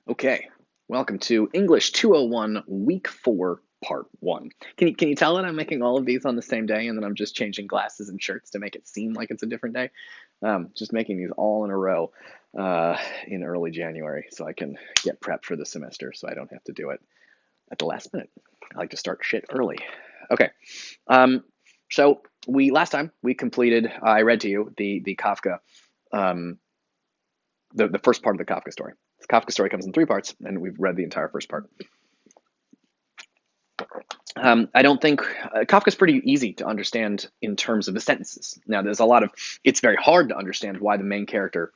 Okay, welcome to English 201 Week 4, Part 1. Can you tell that I'm making all of these on the same day and then I'm just changing glasses and shirts to make it seem like it's a different day? Just making these all in a row in early January so I can get prepped for the semester so I don't have to do it at the last minute. I like to start shit early. Okay, so last time we completed, I read to you the Kafka, um, the first part of the Kafka story. The Kafka story comes in three parts, and we've read the entire first part. I don't think Kafka's pretty easy to understand in terms of the sentences. Now, it's very hard to understand why the main character,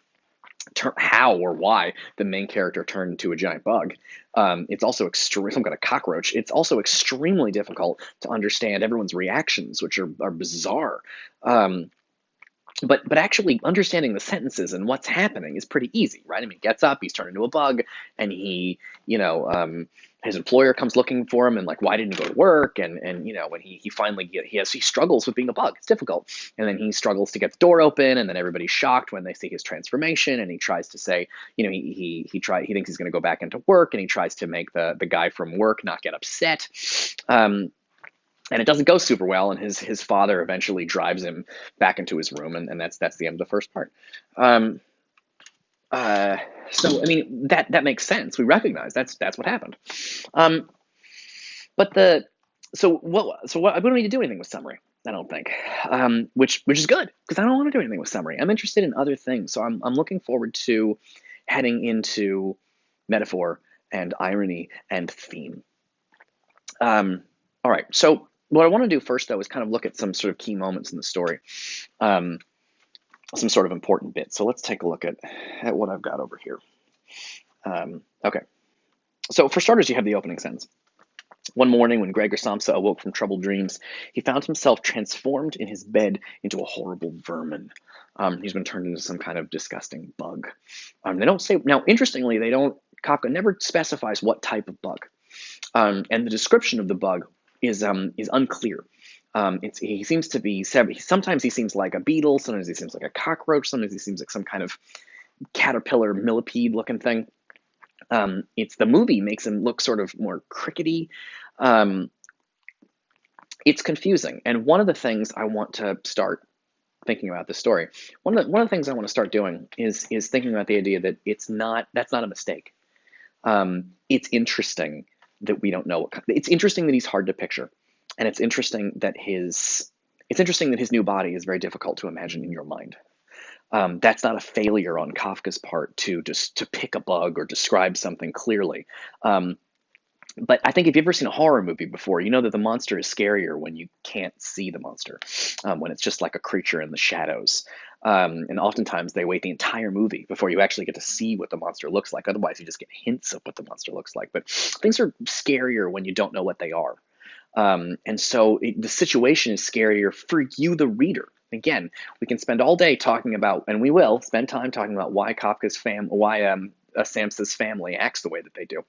how or why the main character turned into a giant bug. It's also some kind of cockroach. It's also extremely difficult to understand everyone's reactions, which are bizarre. But actually understanding the sentences and what's happening is pretty easy, right? I mean, he gets up, he's turned into a bug, and his employer comes looking for him, and like, why didn't he go to work? And when he finally he struggles with being a bug. It's difficult, and then he struggles to get the door open, and then everybody's shocked when they see his transformation, and he tries to say, he thinks he's going to go back into work, and he tries to make the guy from work not get upset. And it doesn't go super well, and his father eventually drives him back into his room, and that's the end of the first part. Um, so I mean that makes sense. We recognize that's what happened. Um, but the so what we don't need to do anything with summary. I don't think, which is good because I don't want to do anything with summary. I'm interested in other things, so I'm looking forward to heading into metaphor and irony and theme. All right, so what I want to do first, though, is kind of look at some sort of key moments in the story, um, some sort of important bits. So let's take a look at what I've got over here. Okay, so for starters, you have the opening sentence. One morning, when Gregor Samsa awoke from troubled dreams, he found himself transformed in his bed into a horrible vermin. He's been turned into some kind of disgusting bug. They don't say now. Interestingly, they don't. Kafka never specifies what type of bug, and the description of the bug is unclear. He seems to be sometimes he seems like a beetle, sometimes he seems like a cockroach, sometimes he seems like some kind of caterpillar millipede looking thing. It's the movie makes him look sort of more crickety. Um, it's confusing, and one of the things I want to start thinking about this story, one of the things I want to start doing is thinking about the idea that that's not a mistake. It's interesting that we don't know it's interesting that he's hard to picture, and it's interesting that his new body is very difficult to imagine in your mind. That's not a failure on Kafka's part to just to pick a bug or describe something clearly. But I think if you've ever seen a horror movie before, you know that the monster is scarier when you can't see the monster, when it's just like a creature in the shadows. And oftentimes they wait the entire movie before you actually get to see what the monster looks like. Otherwise, you just get hints of what the monster looks like. But things are scarier when you don't know what they are. And so the situation is scarier for you, the reader. Again, we can spend all day talking about, and we will spend time talking about why Samsa's family acts the way that they do.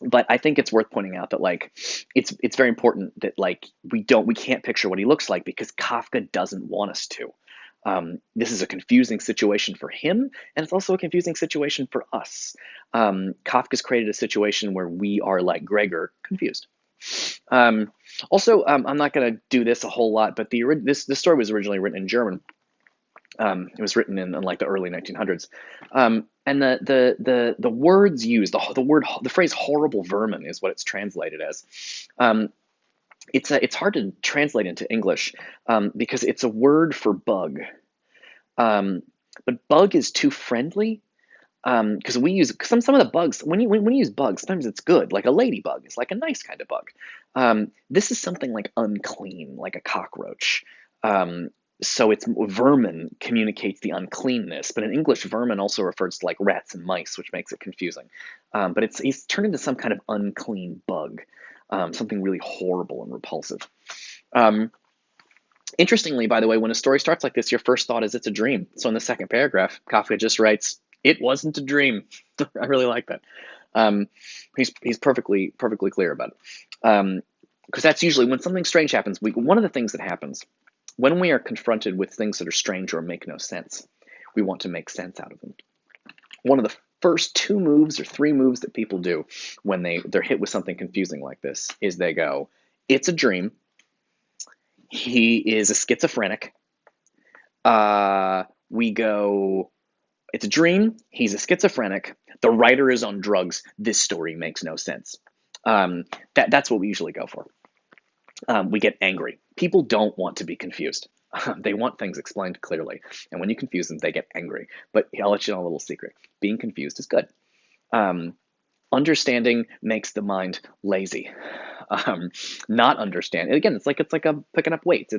But I think it's worth pointing out that like it's very important that like we can't picture what he looks like because Kafka doesn't want us to. This is a confusing situation for him, and it's also a confusing situation for us. Kafka's created a situation where we are like Gregor, confused. I'm not going to do this a whole lot, but this story was originally written in German. It was written in like the early 1900s, and the words used, the phrase "horrible vermin" is what it's translated as. It's hard to translate into English because it's a word for bug, but bug is too friendly. Because we use some of the bugs when you use bugs, sometimes it's good. Like a ladybug is like a nice kind of bug. This is something like unclean, like a cockroach. So it's vermin communicates the uncleanness, but in English, vermin also refers to like rats and mice, which makes it confusing. But he's turned into some kind of unclean bug, something really horrible and repulsive. Interestingly, by the way, when a story starts like this, your first thought is it's a dream. So in the second paragraph, Kafka just writes, "It wasn't a dream." I really like that. He's perfectly clear about it. Because that's usually when something strange happens. One of the things that happens when we are confronted with things that are strange or make no sense, we want to make sense out of them. One of the first 2 moves or 3 moves that people do when they're hit with something confusing like this is they go, it's a dream, he is a schizophrenic. We go, it's a dream, he's a schizophrenic, the writer is on drugs, this story makes no sense. That's what we usually go for. We get angry. People don't want to be confused. They want things explained clearly. And when you confuse them, they get angry. But I'll let you know a little secret. Being confused is good. Understanding makes the mind lazy. Not understanding, again, it's like a picking up weights.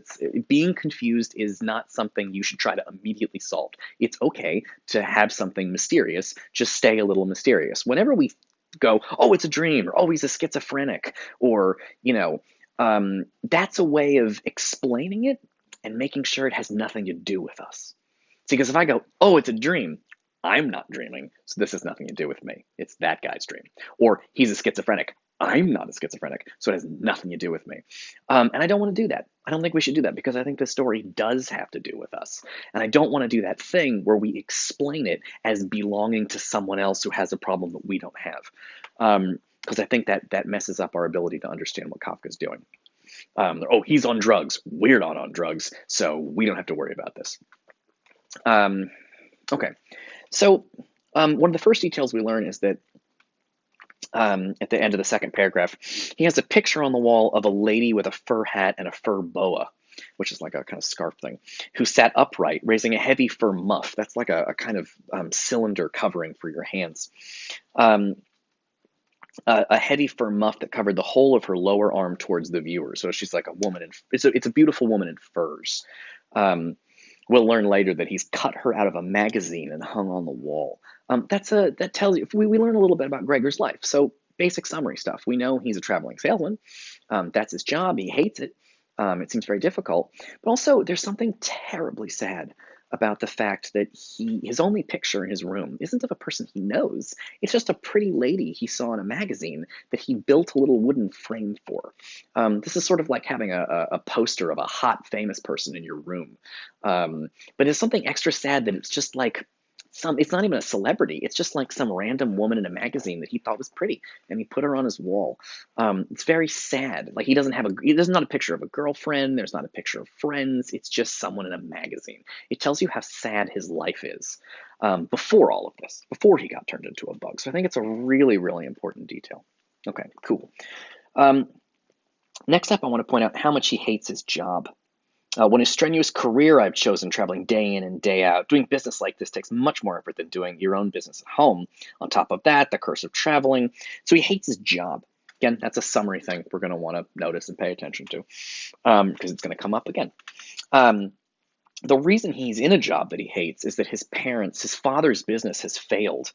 Being confused is not something you should try to immediately solve. It's okay to have something mysterious. Just stay a little mysterious. Whenever we go, oh, it's a dream, or oh, he's a schizophrenic, or that's a way of explaining it and making sure it has nothing to do with us. See, because if I go, oh, it's a dream, I'm not dreaming, so this has nothing to do with me. It's that guy's dream. Or he's a schizophrenic. I'm not a schizophrenic, so it has nothing to do with me. And I don't want to do that. I don't think we should do that because I think this story does have to do with us. And I don't want to do that thing where we explain it as belonging to someone else who has a problem that we don't have. Because I think that messes up our ability to understand what Kafka's doing. Oh, he's on drugs. We're not on drugs, so we don't have to worry about this. Okay, so one of the first details we learn is that at the end of the second paragraph, he has a picture on the wall of a lady with a fur hat and a fur boa, which is like a kind of scarf thing, who sat upright, raising a heavy fur muff. That's like a kind of cylinder covering for your hands. A heavy fur muff that covered the whole of her lower arm towards the viewer. So she's like a woman, it's a beautiful woman in furs. We'll learn later that he's cut her out of a magazine and hung on the wall. That tells you, we learn a little bit about Gregor's life. So basic summary stuff. We know he's a traveling salesman. That's his job. He hates it. It seems very difficult. But also, there's something terribly sad about the fact that his only picture in his room isn't of a person he knows. It's just a pretty lady he saw in a magazine that he built a little wooden frame for. This is sort of like having a poster of a hot, famous person in your room. But it's something extra sad that it's just like it's not even a celebrity. It's just like some random woman in a magazine that he thought was pretty, and he put her on his wall. It's very sad. Like there's not a picture of a girlfriend. There's not a picture of friends. It's just someone in a magazine. It tells you how sad his life is before all of this, before he got turned into a bug. So I think it's a really, really important detail. Okay, cool. Next up, I want to point out how much he hates his job. When a strenuous career I've chosen, traveling day in and day out, doing business like this takes much more effort than doing your own business at home. On top of that, the curse of traveling. So he hates his job. Again, that's a summary thing we're going to want to notice and pay attention to because it's going to come up again. The reason he's in a job that he hates is that his father's business has failed.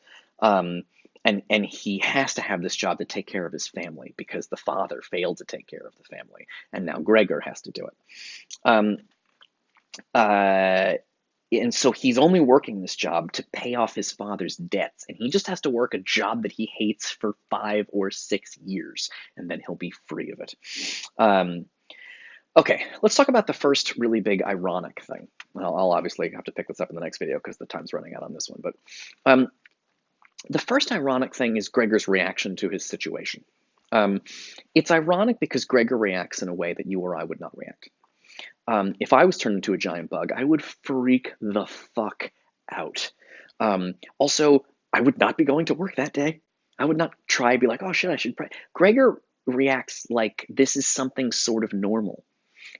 And he has to have this job to take care of his family because the father failed to take care of the family. And now Gregor has to do it. And so he's only working this job to pay off his father's debts. And he just has to work a job that he hates for 5 or 6 years. And then he'll be free of it. Okay, let's talk about the first really big ironic thing. I'll obviously have to pick this up in the next video because the time's running out on this one. But the first ironic thing is Gregor's reaction to his situation. It's ironic because Gregor reacts in a way that you or I would not react. If I was turned into a giant bug, I would freak the fuck out. Also, I would not be going to work that day. I would not try to be like, oh shit, I should pray. Gregor reacts like this is something sort of normal.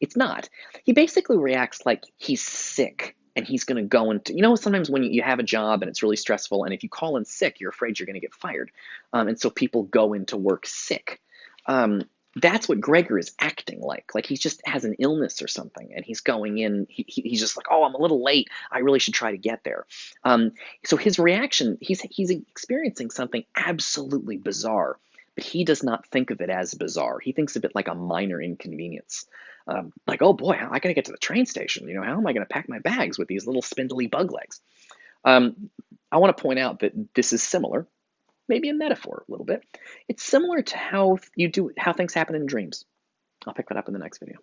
It's not. He basically reacts like he's sick and he's going to go into, sometimes when you have a job and it's really stressful, and if you call in sick, you're afraid you're going to get fired. And so people go into work sick. That's what Gregor is acting like. Like he just has an illness or something, and he's going in, he's just like, oh, I'm a little late. I really should try to get there. So his reaction, he's experiencing something absolutely bizarre, but he does not think of it as bizarre. He thinks of it like a minor inconvenience. Like, oh boy, I gotta get to the train station. How am I gonna pack my bags with these little spindly bug legs? I want to point out that this is similar, maybe a metaphor a little bit. It's similar to how things happen in dreams. I'll pick that up in the next video.